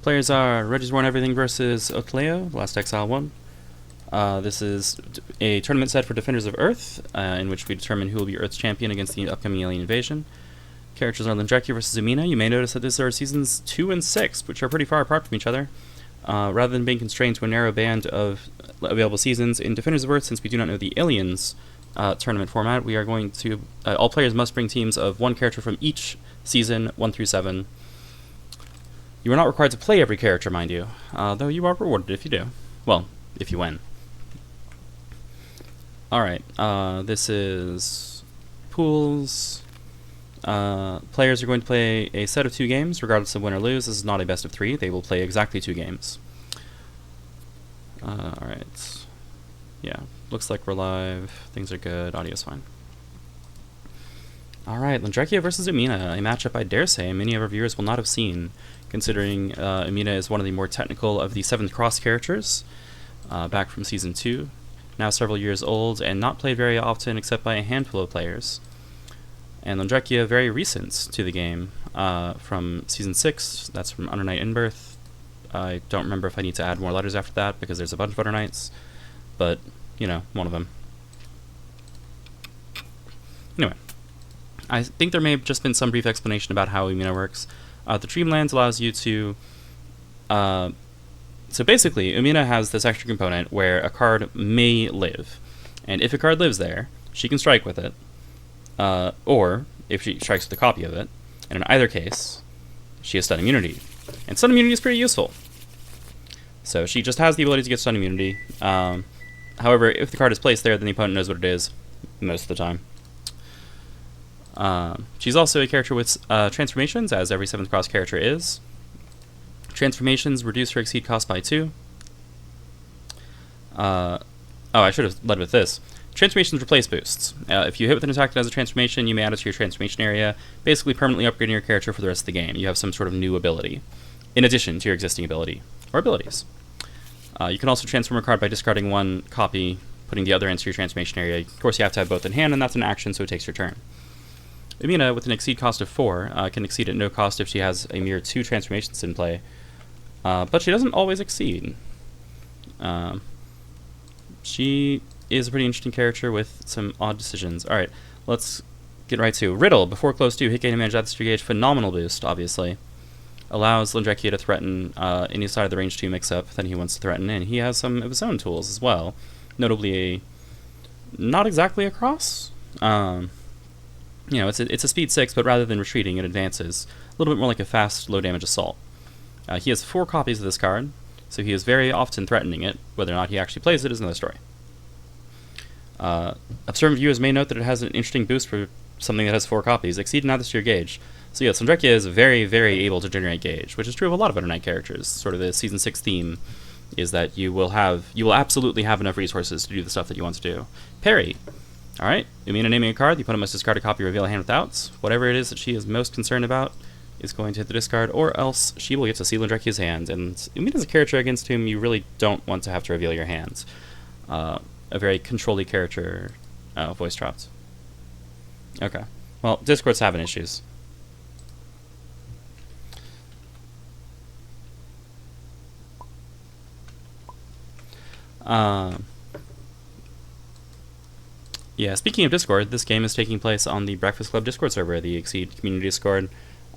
Players are ReggiesWar's Everything versus oTleo's, Last Exile 1. This is a tournament set for Defenders of Earth, in which we determine who will be Earth's champion against the upcoming alien invasion. Characters are Londrekia versus Umina. You may notice that these are seasons 2 and 6, which are pretty far apart from each other. Rather than being constrained to a narrow band of available seasons in Defenders of Earth, since we do not know the aliens tournament format, we are going to all players must bring teams of one character from each season 1 through 7. You are not required to play every character, mind you, though you are rewarded if you do. Well, if you win. Alright, this is pools. Players are going to play a set of 2 games, regardless of win or lose. This is not a best of 3. They will play exactly 2 games. Alright. Yeah, looks like we're live. Things are good. Audio's fine. Alright, Londrekia versus Umina, a matchup I dare say many of our viewers will not have seen, considering Umina is one of the more technical of the 7th Cross characters, back from Season 2, now several years old, and not played very often except by a handful of players. And Londrekia, very recent to the game, from Season 6, that's from Under Night In-Birth. I don't remember if I need to add more letters after that, because there's a bunch of Under Nights, but, you know, one of them. Anyway, I think there may have just been some brief explanation about how Umina works. The Dreamlands allows you to... so basically, Umina has this extra component where a card may live. And if a card lives there, she can strike with it. Or, if she strikes with a copy of it. And in either case, she has stun immunity. And stun immunity is pretty useful. So she just has the ability to get stun immunity. However, if the card is placed there, then the opponent knows what it is most of the time. She's also a character with transformations, as every 7th Cross character is. Transformations reduce her exceed cost by 2. Oh, I should have led with this. Transformations replace boosts. If you hit with an attack that has a transformation, you may add it to your transformation area, basically permanently upgrading your character for the rest of the game. You have some sort of new ability, in addition to your existing ability, or abilities. You can also transform a card by discarding one copy, putting the other into your transformation area. Of course, you have to have both in hand, and that's an action, so it takes your turn. Umina, with an exceed cost of 4, can exceed at no cost if she has a mere 2 transformations in play. But she doesn't always exceed. She is a pretty interesting character with some odd decisions. Alright, let's get right to Riddle. Before close 2, hit gain advantage at the gauge. Phenomenal boost, obviously. Allows Londrekia to threaten any side of the range 2 mix-up that he wants to threaten, and he has some of his own tools as well. Notably not exactly a cross. You know, it's a speed 6, but rather than retreating, it advances. A little bit more like a fast, low-damage assault. He has 4 copies of this card, so he is very often threatening it. Whether or not he actually plays it is another story. Observant viewers may note that it has an interesting boost for something that has 4 copies. Exceed and add this to your gauge. So yes, Londrekia is very, very able to generate gauge, which is true of a lot of Under Night characters. Sort of the Season 6 theme is that you will absolutely have enough resources to do the stuff that you want to do. Parry. Alright, Umina naming a card, the opponent must discard a copy or reveal a hand without. Whatever it is that she is most concerned about is going to hit the discard, or else she will get to see Londrekia's hand. And Umina is a character against whom you really don't want to have to reveal your hands. A very control-y character. Oh, voice dropped. Okay. Well, Discord's having issues. Yeah, speaking of Discord, this game is taking place on the Breakfast Club Discord server, the Exceed community Discord.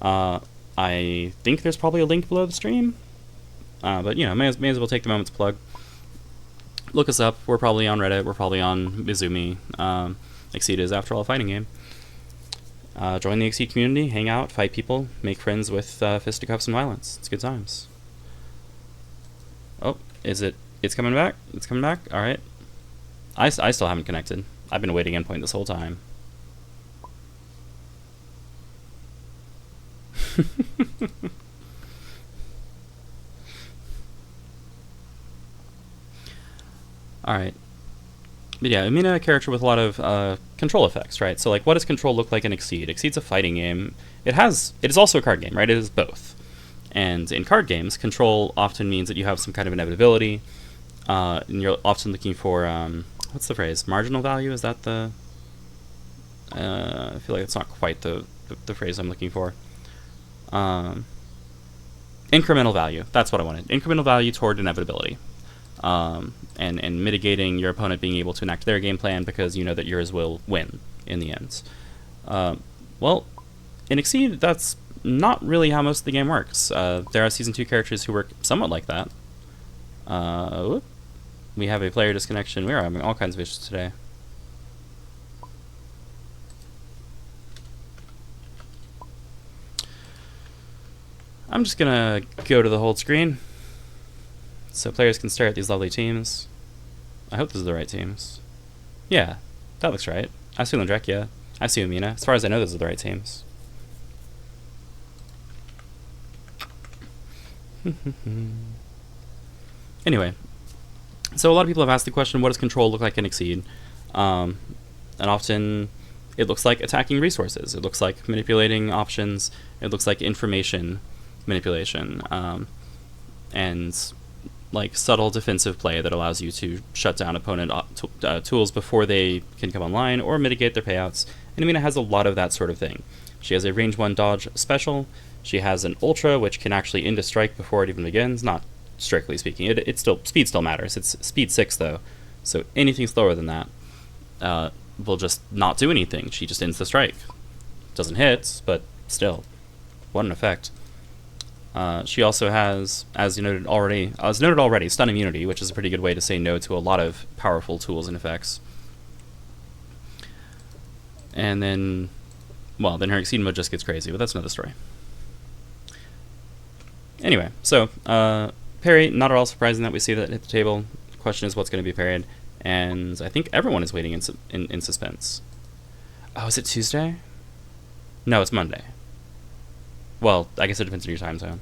I think there's probably a link below the stream, but you know, may as well take the moment to plug. Look us up. We're probably on Reddit. We're probably on Mizumi. Exceed is, after all, a fighting game. Join the Exceed community, hang out, fight people, make friends with fisticuffs and violence. It's good times. Oh, it's coming back? It's coming back? Alright. I still haven't connected. I've been waiting endpoint this whole time. Alright. But yeah, Umina, a character with a lot of control effects, right? So like, what does control look like in Exceed? Exceed's a fighting game. It is also a card game, right? It is both. And in card games, control often means that you have some kind of inevitability, and you're often looking for what's the phrase? Marginal value? Is that the... I feel like it's not quite the phrase I'm looking for. incremental value. That's what I wanted. Incremental value toward inevitability. And mitigating your opponent being able to enact their game plan because you know that yours will win in the end. Well, in Exceed, that's not really how most of the game works. There are Season 2 characters who work somewhat like that. We have a player disconnection. We are having all kinds of issues today. I'm just gonna go to the hold screen so players can stare at these lovely teams. I hope those are the right teams. Yeah, that looks right. I see Londrekia. I see Umina. As far as I know, those are the right teams. Anyway, so a lot of people have asked the question, what does control look like in Exceed? And often it looks like attacking resources. It looks like manipulating options. It looks like information manipulation. And like subtle defensive play that allows you to shut down opponent tools before they can come online or mitigate their payouts. And Umina has a lot of that sort of thing. She has a range 1 dodge special. She has an ultra, which can actually end a strike before it even begins. Not strictly speaking. Speed still matters. It's speed 6 though, so anything slower than that will just not do anything. She just ends the strike. Doesn't hit, but still, what an effect. She also has, as noted already, stun immunity, which is a pretty good way to say no to a lot of powerful tools and effects. And then, well, then her Exceed mode just gets crazy, but that's another story. Anyway, so parry, not at all surprising that we see that hit the table. The question is what's going to be parried, and I think everyone is waiting in suspense. Oh, is it Tuesday? No, it's Monday. Well, I guess it depends on your time zone.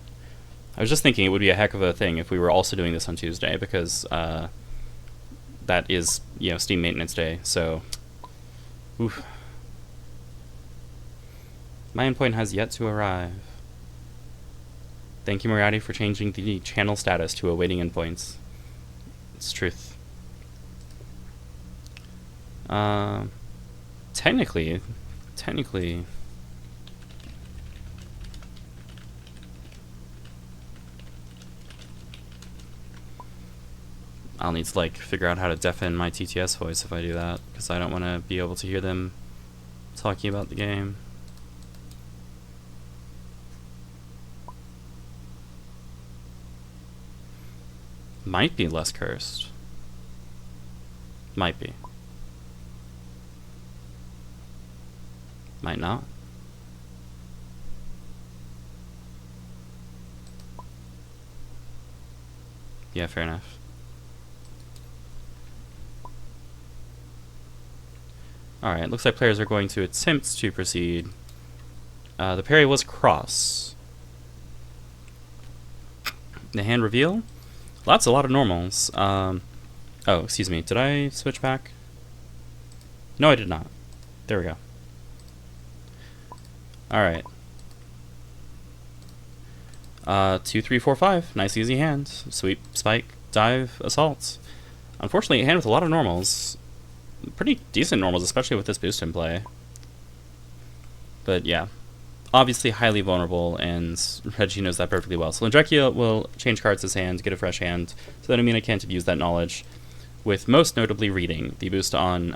I was just thinking it would be a heck of a thing if we were also doing this on Tuesday, because that is, Steam Maintenance Day, so... Oof. My endpoint has yet to arrive. Thank you, Moriarty, for changing the channel status to awaiting endpoints. It's truth. Technically... I'll need to figure out how to deafen my TTS voice if I do that, because I don't want to be able to hear them talking about the game. Might be less cursed. Might be. Might not. Yeah, fair enough. Alright, looks like players are going to attempt to proceed. The parry was cross. The hand reveal? Well, that's a lot of normals. Oh, excuse me. Did I switch back? No, I did not. There we go. Alright. 2, 3, 4, 5. Nice, easy hand. Sweep, spike, dive, assault. Unfortunately, a hand with a lot of normals. Pretty decent normals, especially with this boost in play. But yeah, obviously highly vulnerable, and Reggie knows that perfectly well. So Londrekia will change cards his hand, get a fresh hand, so that Umina can't abuse that knowledge, with most notably reading the boost on,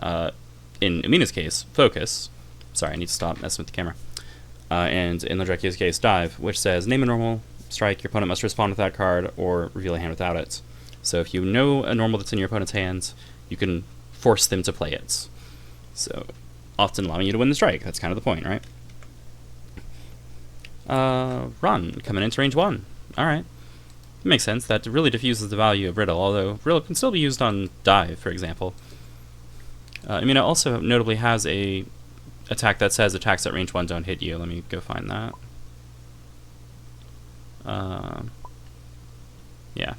in Umina's case, focus. Sorry, I need to stop messing with the camera. And in Londrekia's case, dive, which says name a normal, strike, your opponent must respond with that card, or reveal a hand without it. So if you know a normal that's in your opponent's hand, you can force them to play it. So, often allowing you to win the strike. That's kind of the point, right? Run. Coming into range 1. Alright. Makes sense. That really diffuses the value of Riddle, although Riddle can still be used on dive, for example. Umina also notably has a attack that says attacks at range 1 don't hit you. Let me go find that. Yeah.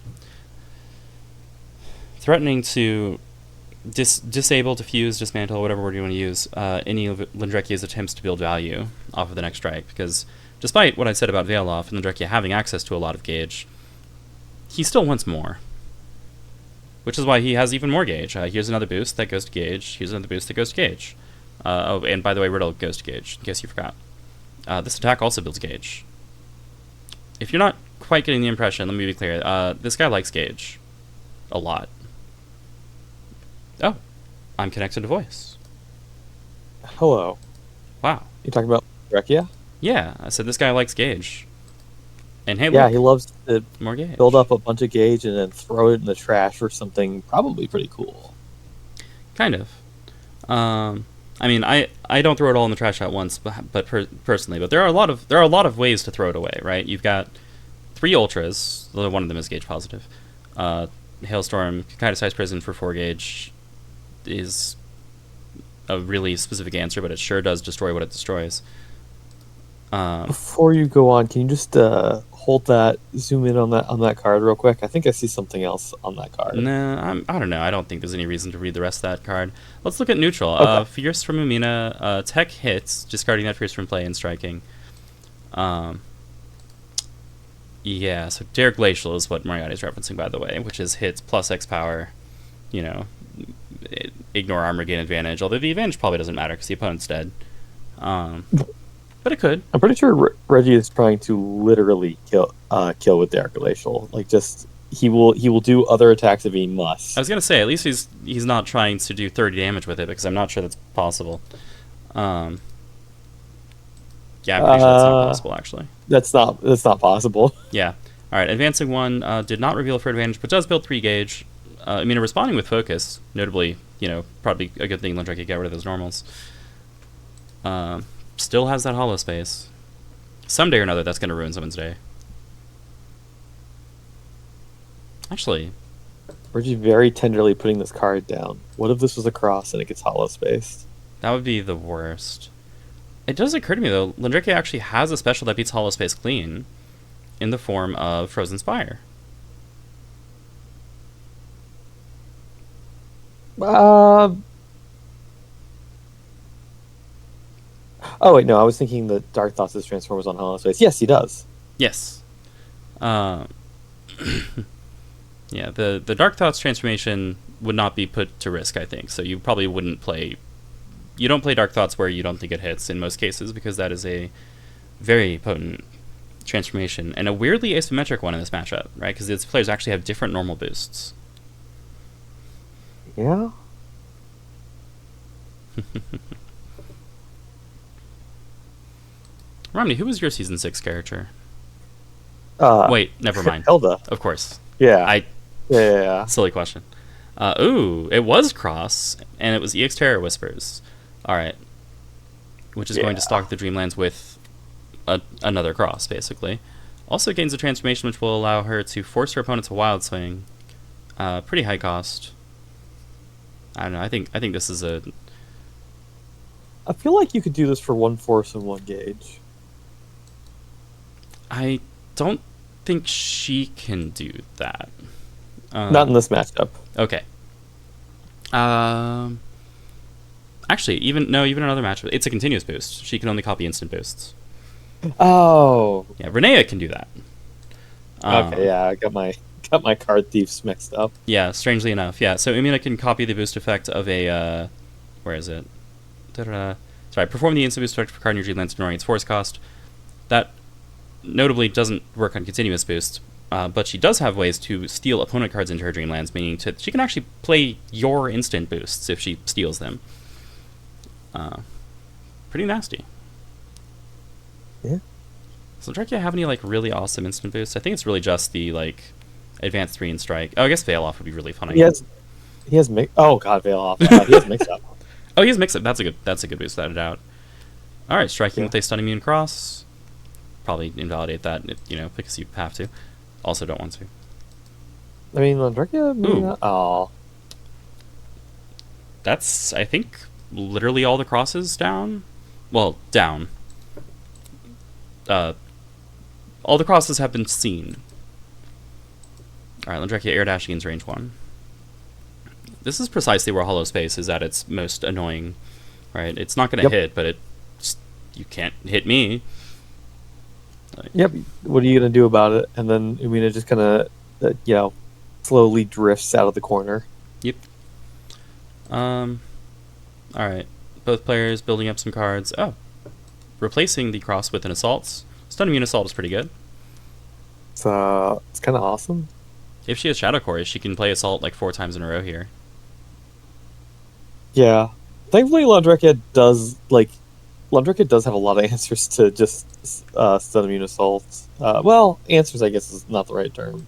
Threatening to disable, diffuse, dismantle, whatever word you want to use, any of Londrekia's attempts to build value off of the next strike, because despite what I said about Veil-Off and Londrekia having access to a lot of gauge, he still wants more. Which is why he has even more gauge. Here's another boost that goes to gauge. Here's another boost that goes to gauge. Oh, and by the way, Riddle goes to gauge, in case you forgot. This attack also builds gauge. If you're not quite getting the impression. Let me be clear. This guy likes Gage a lot. Oh, I'm connected to voice. Hello. Wow. You talking about Londrekia? Yeah, I said this guy likes Gage. And hey, Yeah, look, he loves to more Gage. build up a bunch of Gage and then throw it in the trash for something probably pretty cool. Kind of. I mean, I don't throw it all in the trash at once, but personally, but there are a lot of ways to throw it away, right? You've got 3 ultras. One of them is Gage positive. Hailstorm, kind of size prison for 4 Gage is a really specific answer, but it sure does destroy what it destroys. Before you go on, can you just hold that, zoom in on that card real quick? I think I see something else on that card. Nah, I don't know. I don't think there's any reason to read the rest of that card. Let's look at neutral. Okay. Fierce from Umina. Tech hits, discarding that Fierce from play and striking. Yeah, so Dare Glacial is what Moriarty's referencing, by the way, which is hits plus X power. You know, ignore armor gain advantage, although the advantage probably doesn't matter because the opponent's dead. But it could. I'm pretty sure Reggie is trying to literally kill with Dare Glacial. Like, just he will do other attacks if he must. I was gonna say, at least he's not trying to do 30 damage with it, because I'm not sure that's possible. Yeah, I'm pretty sure that's not possible, actually. That's not possible. Yeah. All right. Advancing 1 did not reveal for advantage, but does build 3 Gage. I mean, responding with focus, notably, probably a good thing Londrekia got rid of those normals. Still has that hollow space. Someday or another, that's going to ruin someone's day. Actually, Reggie very tenderly putting this card down. What if this was a cross and it gets hollow spaced? that would be the worst. It does occur to me, though, Londrekia actually has a special that beats hollow space clean in the form of Frozen Spire. Oh wait, no, I was thinking the Dark Thoughts' transform was on hollow space. Yes, he does. Yes. Yeah, the Dark Thoughts transformation would not be put to risk, I think. So you probably wouldn't play... You don't play Dark Thoughts where you don't think it hits in most cases, because that is a very potent transformation, and a weirdly asymmetric one in this matchup, right? Because its players actually have different normal boosts. Yeah. Romney, who was your Season 6 character? Wait, never mind. Hilda. Of course. Yeah. Yeah. Silly question. Ooh, it was Cross, and it was EX Terror Whispers. Alright. Which is going to stalk the Dreamlands with another Cross, basically. Also gains a transformation which will allow her to force her opponent to Wild Swing. Pretty high cost. I don't know, I think this is a... I feel like you could do this for 1 force and 1 Gage. I don't think she can do that. Not in this matchup. Okay. Actually, even another matchup. It's a continuous boost. She can only copy instant boosts. Oh. Yeah, Renea can do that. Okay, yeah, I got my card thieves mixed up. Yeah, strangely enough. Yeah, so Umina can copy the boost effect of a... where is it? Sorry, perform the instant boost effect for card in your Dreamlands ignoring its force cost. That notably doesn't work on continuous boost, but she does have ways to steal opponent cards into her Dreamlands, meaning she can actually play your instant boosts if she steals them. Pretty nasty. Yeah. So Londrekia have any really awesome instant boosts? I think it's really just the advanced 3 and strike. Oh, I guess Veil Off would be really fun. He has mix. Oh god, Veil Off. He has mix up. Oh, he has mix up. That's a good boost without a doubt. All right, striking with a stun immune cross. Probably invalidate that, because you have to. Also, don't want to. I mean, Londrekia. Oh. That's, I think, literally all the crosses down. Well, down. All the crosses have been seen. All right, Londrekia air dash against range 1. This is precisely where hollow space is at its most annoying, right? It's not going to hit, but you can't hit me. Yep. What are you going to do about it? And then Umina just kind of, slowly drifts out of the corner. Yep. All right. Both players building up some cards. Oh. Replacing the cross with an assault. Stun immune assault is pretty good. It's kind of awesome. If she has Shadow Core, she can play Assault like 4 times in a row here. Yeah. Thankfully, Londrekia does have a lot of answers to just stun immune assaults. Well, answers I guess is not the right term.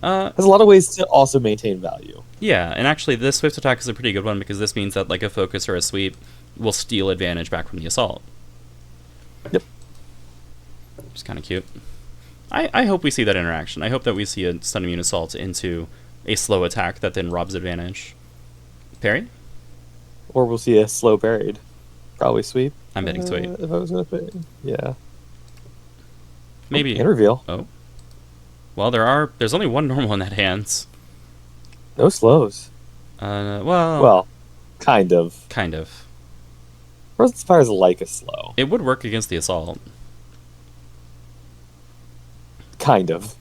Has a lot of ways to also maintain value. Yeah, and actually this Swift attack is a pretty good one because this means that like a focus or a sweep will steal advantage back from the assault. Yep. Which is kind of cute. I hope we see that interaction. I hope that we see a stun immune assault into a slow attack that then robs advantage. Parry? Or we'll see a slow buried. Probably sweep. I'm betting sweep. If I was going to pay. Yeah. Maybe. And reveal. Oh. Well, there's only one normal in that hand. No slows. Well, kind of. Kind of. Frozen Spire is like a slow. It would work against the assault. Kind of.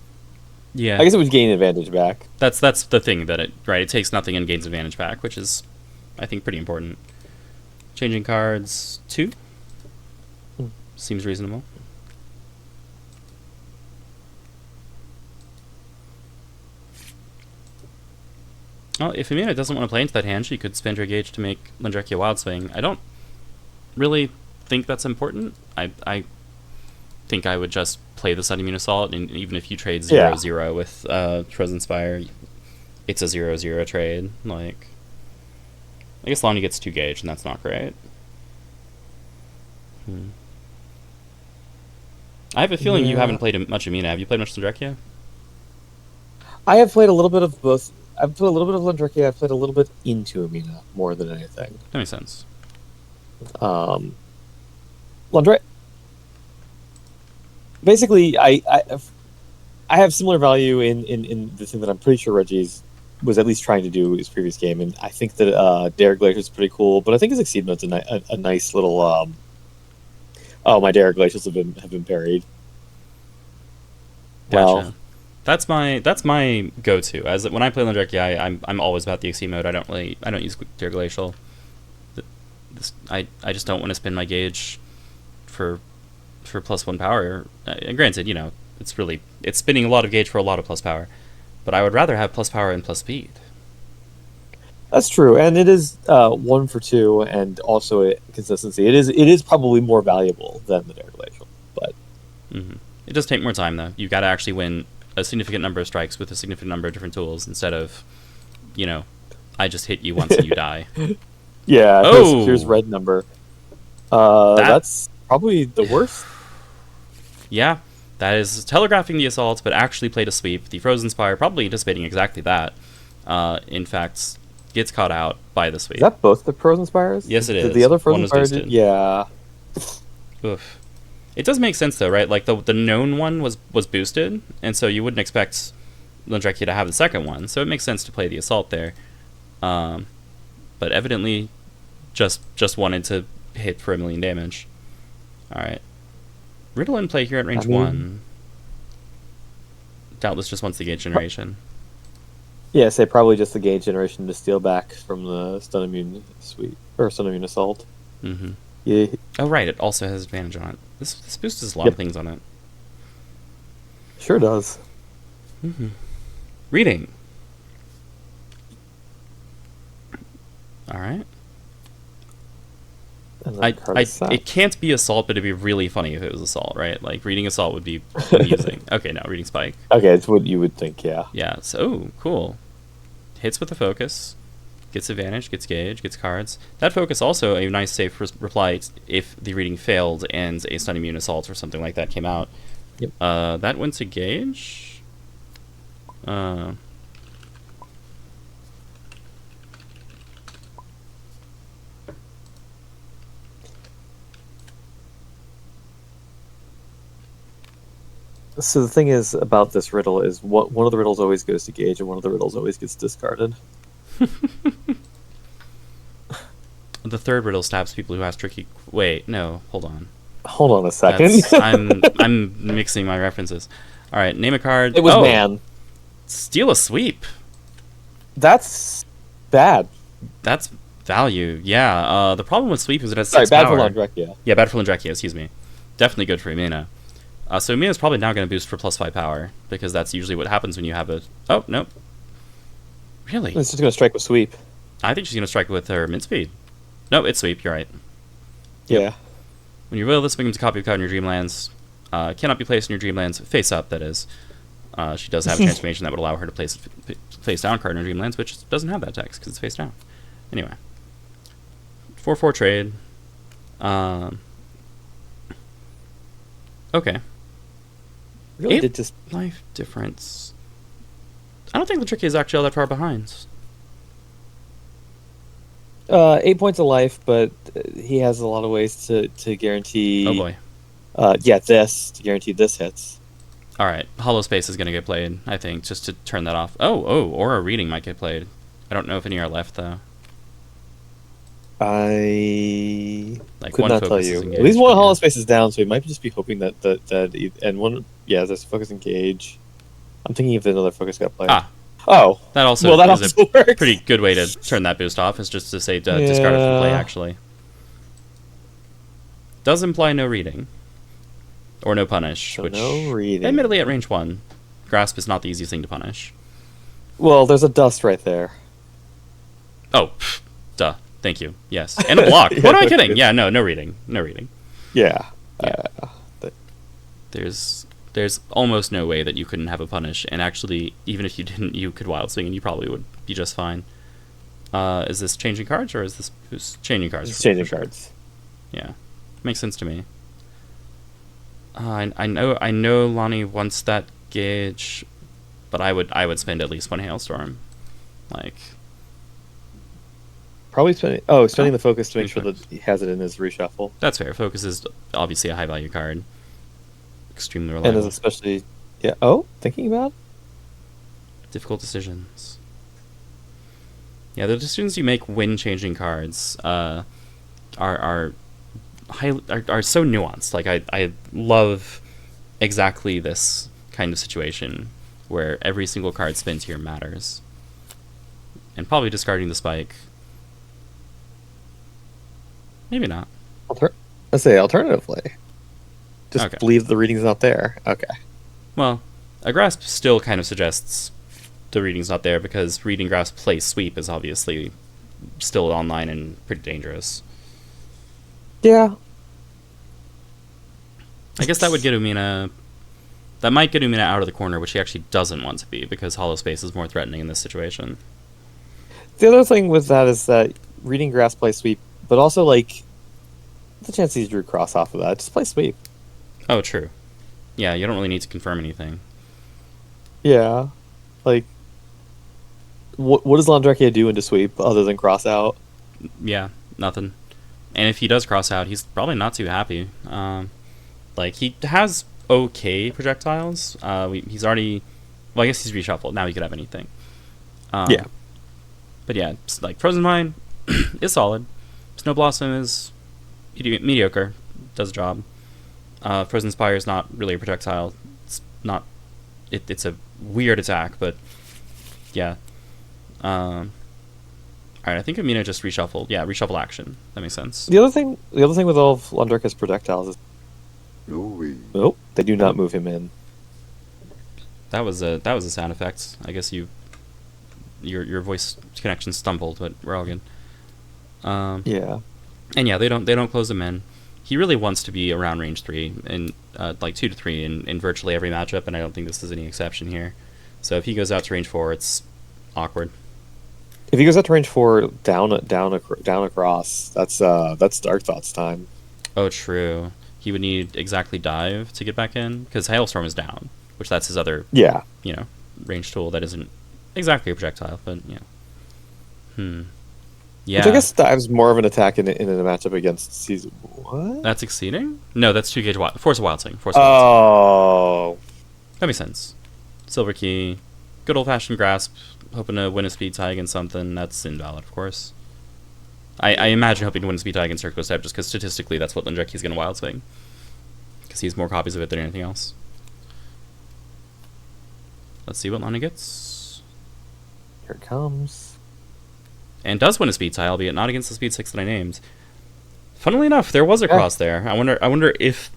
Yeah. I guess it would gain advantage back. That's the thing that it takes nothing and gains advantage back, which is, I think, pretty important. Changing cards 2 seems reasonable. Well, if Umina doesn't want to play into that hand, she could spend her gauge to make Londrekia Wild Swing. I don't really think that's important. I think I would just play the Sun Immune Assault, and even if you trade 0-0 with Frozen Spire, it's a 0-0 trade. Like, I guess Lonnie gets 2 gauge, and that's not great. I have a feeling you haven't played much Umina. Have you played much Londrekia? I have played a little bit of both. I've played a little bit of Londrekia. I've played a little bit into Umina more than anything. That makes sense. Londre. Basically, I have similar value in the thing that I'm pretty sure Reggie's was at least trying to do his previous game, and I think that Dare Glacier is pretty cool. But I think his Exceed Mode's a nice little. Oh, my Dare Glaciers have been buried. Gotcha. Well, that's my go-to. As when I play Londrekia, I'm always about the Exceed Mode. I don't use Dare Glacial. I just don't want to spend my gauge for +1 power. And granted, it's spinning a lot of gauge for a lot of plus power, but I would rather have plus power and plus speed. That's true, and it is 1 for 2, and also a consistency. It is probably more valuable than the Dare Glacial, but it does take more time though. You got to actually win a significant number of strikes with a significant number of different tools instead of, I just hit you once and you die. Yeah. Here's red number. That's probably the worst. Yeah, that is telegraphing the assaults, but actually played a sweep. The Frozen Spire probably anticipating exactly that. In fact, gets caught out by the sweep. Is that both the Frozen Spires? Yes, it is. Did the other Frozen Spire Spire yeah. Oof. It does make sense though, right? Like the known one was boosted, and so you wouldn't expect Londrekia to have the second one. So it makes sense to play the assault there. But evidently, just wanted to hit for 1,000,000 damage. All right. Riddle in play here at range 1. Doubtless just wants the gauge generation. Yeah, say probably just the gauge generation to steal back from the Stun Immune Sweep or Stun Immune Assault. Yeah. Oh right, it also has advantage on it. This boosts a lot of things on it. Sure does. Reading. All right. It can't be assault, but it'd be really funny if it was assault, right? Like reading assault would be amusing. Okay, now reading spike. Okay, it's what you would think, yeah. Yeah. So cool. Hits with the focus, gets advantage, gets gauge, gets cards. That focus also a nice safe reply if the reading failed and a stun immune assault or something like that came out. Yep. That went to gauge. So the thing is about this riddle is one of the riddles always goes to gauge and one of the riddles always gets discarded. The third riddle stabs people who ask tricky. Wait, no, hold on. Hold on a second. I'm mixing my references. All right, name a card. It was man. Steal a sweep. That's bad. That's value. Yeah. The problem with sweep is it has 6 bad power. for Londrekia. Yeah, bad for Londrekia. Excuse me. Definitely good for Umina. So Umina's probably now going to boost for +5 power, because that's usually what happens when you have a... Oh, nope. Really? It's just going to strike with sweep. I think she's going to strike with her mid speed. No, it's sweep, you're right. Yeah. When you will, this becomes a copy of card in your Dreamlands. Cannot be placed in your Dreamlands, face up, that is. She does have a transformation that would allow her to place face down card in her Dreamlands, which doesn't have that text because it's face down. Anyway. 4/4 trade. Okay. Really did just... Life difference. I don't think Londrekia is actually all that far behind. 8 points of life, but he has a lot of ways to guarantee... Oh boy. To guarantee this hits. Alright, Hollow Space is going to get played, I think, just to turn that off. Oh, or a reading might get played. I don't know if any are left, though. I like could one not tell focus you. is engaged, At least one but hollow yeah. space is down, so he might just be hoping that and one there's focus engage. I'm thinking if another focus got played. That also well, that is also a works. pretty good way to turn that boost off, is just to say discard it from play, actually. Does imply no reading. Or no punish, So which, no reading. admittedly, at range 1, Grasp is not the easiest thing to punish. Well, there's a dust right there. Oh, duh. Thank you. Yes. And a block. Yeah, What am I kidding? Yeah, no reading. No reading. Yeah. There's almost no way that you couldn't have a punish, and actually, even if you didn't, you could wild swing, and you probably would be just fine. Is this changing cards, or is this changing cards? It's changing cards. Yeah, makes sense to me. I know Lonnie wants that gauge, but I would spend at least one hailstorm, like. Probably spending the focus to make sure that he has it in his reshuffle. That's fair. Focus is obviously a high value card. Extremely reliable. And is especially thinking about difficult decisions. Yeah, the decisions you make when changing cards are so nuanced. Like I love exactly this kind of situation where every single card spent here matters. And probably discarding the spike. Maybe not. Let's say alternatively. Just Okay. believe the reading's not there. Okay. Well, a grasp still kind of suggests the reading's not there, because reading grasp play sweep is obviously still online and pretty dangerous. Yeah. I guess that would get Umina... That might get Umina out of the corner, which he actually doesn't want to be, because Hollow Space is more threatening in this situation. The other thing with that is that reading grass play sweep, but also like the chance he drew cross off of that. Just play sweep. Oh, true. Yeah, you don't really need to confirm anything. Yeah. Like what does Londrekia do into sweep other than cross out? Yeah, nothing. And if he does cross out, he's probably not too happy. Like, he has okay projectiles. He's already... Well, I guess he's reshuffled. Now he could have anything. Yeah. But yeah, like, Frozen Vine is solid. Snow Blossom is mediocre. Does the job. Frozen Spire is not really a projectile. It's not... It's a weird attack, but... Yeah. Alright, I think Umina just reshuffled. Yeah, reshuffle action. That makes sense. The other thing with all of Londrekia's projectiles is nope, they do not move him in. That was a sound effect. I guess your voice connection stumbled, but we're all good. Yeah. And yeah, they don't close him in. He really wants to be around range 3 and like 2 to 3 in virtually every matchup, and I don't think this is any exception here. So if he goes out to range 4, it's awkward. If he goes out to range 4 down across, that's Dark Thoughts time. Oh, true. He would need exactly dive to get back in, because Hailstorm is down, which that's his other range tool that isn't exactly a projectile, but yeah. Yeah. Which I guess dive's more of an attack in a matchup against season. What? That's exceeding? No, that's 2 gauge Force of Wild Swing. Oh. That makes sense. Silver Key. Good old fashioned grasp. Hoping to win a speed tie against something. That's invalid, of course. I imagine hoping to win a speed tie against Circle Step, just because statistically that's what Londrekia is going to wild swing. Because he has more copies of it than anything else. Let's see what Lana gets. Here it comes. And does win a speed tie, albeit not against the speed 6 that I named. Funnily enough, there was a cross there. I wonder if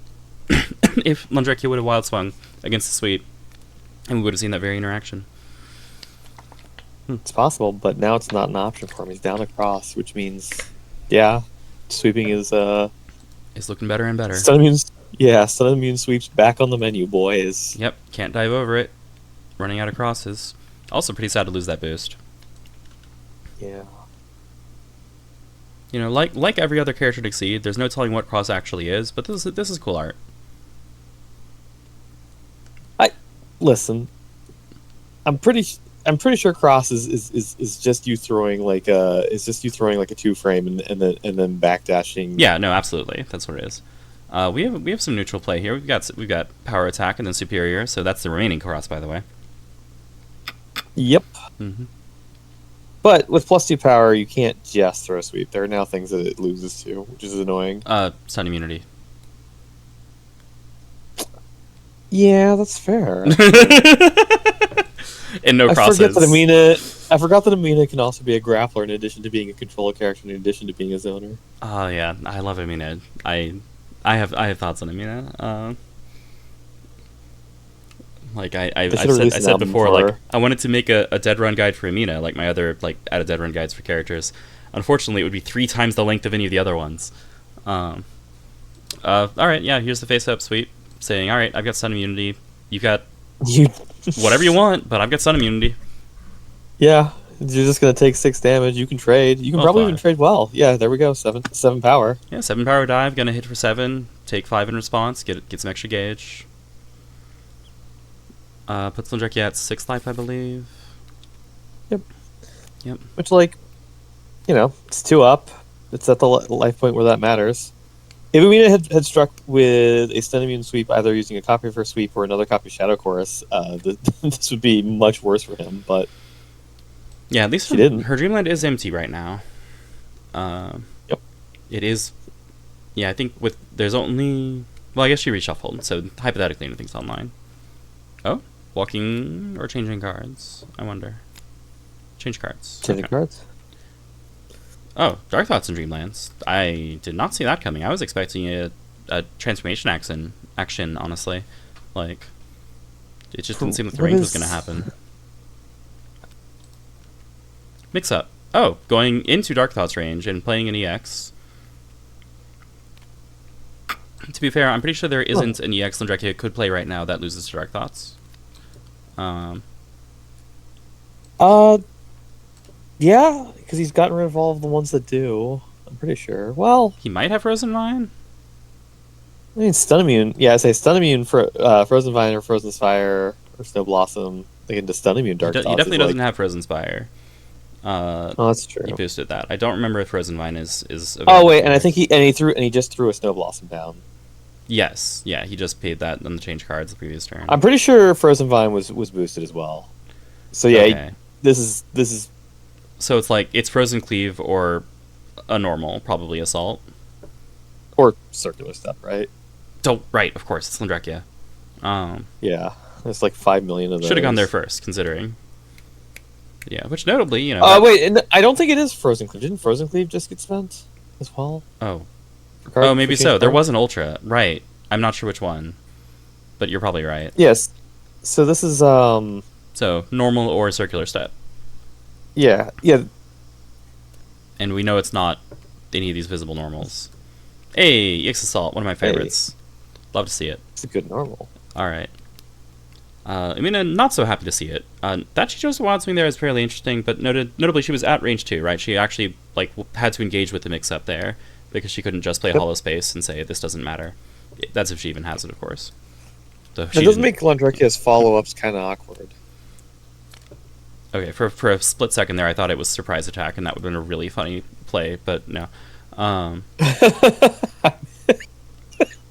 if Londrekia would have wild swung against the sweep, and we would have seen that very interaction. It's possible, but now it's not an option for him. He's down across, which means, yeah, sweeping is It's looking better and better. stun immune sweeps back on the menu, boys. Yep, can't dive over it. Running out of crosses. Also pretty sad to lose that boost. Yeah. You know, like every other character to Exceed, there's no telling what cross actually is, but this is cool art. Listen, I'm pretty sure cross is just you throwing like a 2-frame and then backdashing. Yeah, no, absolutely, that's what it is. We have some neutral play here. We've got power attack and then superior, so that's the remaining cross, by the way. Yep. Mm-hmm. But with +2 power, you can't just throw a sweep. There are now things that it loses to, which is annoying. Stun immunity. Yeah, that's fair. And no crosses. I forgot that Umina can also be a grappler in addition to being a controller character, in addition to being a zoner. Oh yeah, I love Umina. I have thoughts on Umina. Like I said before, like I wanted to make a dead run guide for Umina, like my other added dead run guides for characters. Unfortunately, it would be 3 times the length of any of the other ones. All right, yeah, here's the face up sweep, saying, all right, I've got stun immunity. You've got whatever you want, but I've got stun immunity. Yeah, you're just gonna take 6 damage. You can trade. You can probably even trade well. Yeah, there we go. 7 power. Yeah, 7 power dive. Gonna hit for 7. Take 5 in response. Get some extra gauge. Puts Londrekia at 6 life, I believe. Yep. Yep. Which, like, you know, it's 2 up. It's at the life point where that matters. If Umina had struck with a stun immune sweep, either using a copy of her sweep or another copy of Shadow Chorus, this would be much worse for him. But yeah, at least her Dreamland is empty right now. Yep. It is. Yeah, I think there's only. Well, I guess she reshuffled, so hypothetically, anything's online. Oh, walking or changing cards? I wonder. Change cards. Changing cards. Oh, Dark Thoughts and Dreamlands. I did not see that coming. I was expecting a transformation action, honestly. Like, it just didn't seem like the range was going to happen. Mix up. Oh, going into Dark Thoughts range and playing an EX. To be fair, I'm pretty sure there isn't an EX Londrekia could play right now that loses to Dark Thoughts. Yeah, because he's gotten rid of all of the ones that do. I'm pretty sure. Well, he might have Frozen Vine. I mean, stun immune. Yeah, I say stun immune for Frozen Vine or Frozen Spire or Snow Blossom. They can just stun immune Dark Thoughts. He definitely doesn't have Frozen Spire. Oh, that's true. He boosted that. I don't remember if Frozen Vine is Oh wait, and I think he just threw a Snow Blossom down. Yes, yeah, he just paid that on the change cards the previous turn. I'm pretty sure Frozen Vine was boosted as well. So yeah, okay. This is. So it's like it's Frozen Cleave or a normal, probably Assault. Or circular step, right? Right, of course, it's Londrekia. Yeah, there's like 5 million of those. Should have gone there first, considering. Yeah, which notably, you know. Wait, and I don't think it is Frozen Cleave. Didn't Frozen Cleave just get spent as well? Oh, maybe so. There was an Ultra, right? I'm not sure which one, but you're probably right. Yes. So this is So normal or circular step. Yeah. And we know it's not any of these visible normals. Hey, EX Assault, one of my favorites. Love to see it. It's a good normal. All right. I mean, not so happy to see it. That she chose the Wild Swing there is fairly interesting, but notably she was at range 2, right? She actually had to engage with the mix-up there because she couldn't just play Hollow Space and say this doesn't matter. That's if she even has it, of course. It does make Londrekia's follow-ups kind of awkward. Okay, for a split second there, I thought it was surprise attack, and that would have been a really funny play, but no.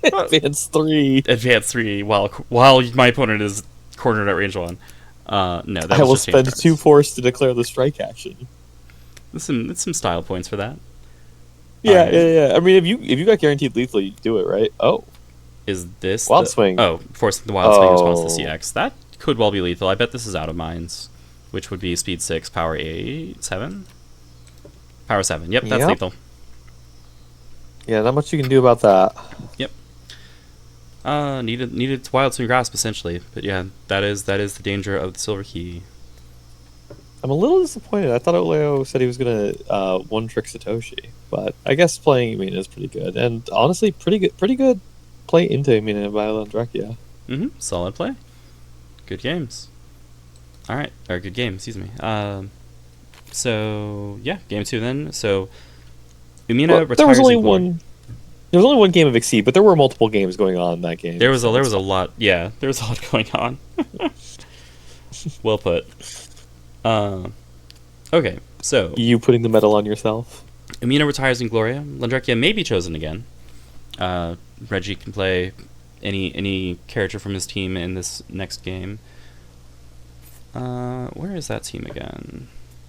Advance 3, while my opponent is cornered at range 1. No, that I was will just spend 2 force to declare the strike action. It's some style points for that. Yeah, right. Yeah. I mean, if you got guaranteed lethal, you do it, right? Oh, is this Wild Swing? Oh, force the Wild Swing response to CX. That could well be lethal. I bet this is out of minds, which would be speed 6, power 7. Power 7. Yep, that's lethal. Yeah, not much you can do about that. Yep. Needed Wild Swing Grasp essentially, but yeah, that is the danger of the Silver Key. I'm a little disappointed. I thought oTleo said he was gonna one trick Satoshi, but I guess playing Umina is pretty good, and honestly, pretty good play into Umina by Londrekia. Solid play. Good games. All right, or good game. Excuse me. So yeah, game 2 then. So Umina retires. There was only one. There was only one game of Exceed, but there were multiple games going on in that game. There was a lot. Yeah, there was a lot going on. Well put. Okay, so you putting the medal on yourself. Umina retires in Gloria. Londrekia may be chosen again. Reggie can play any character from his team in this next game. Where is that team again?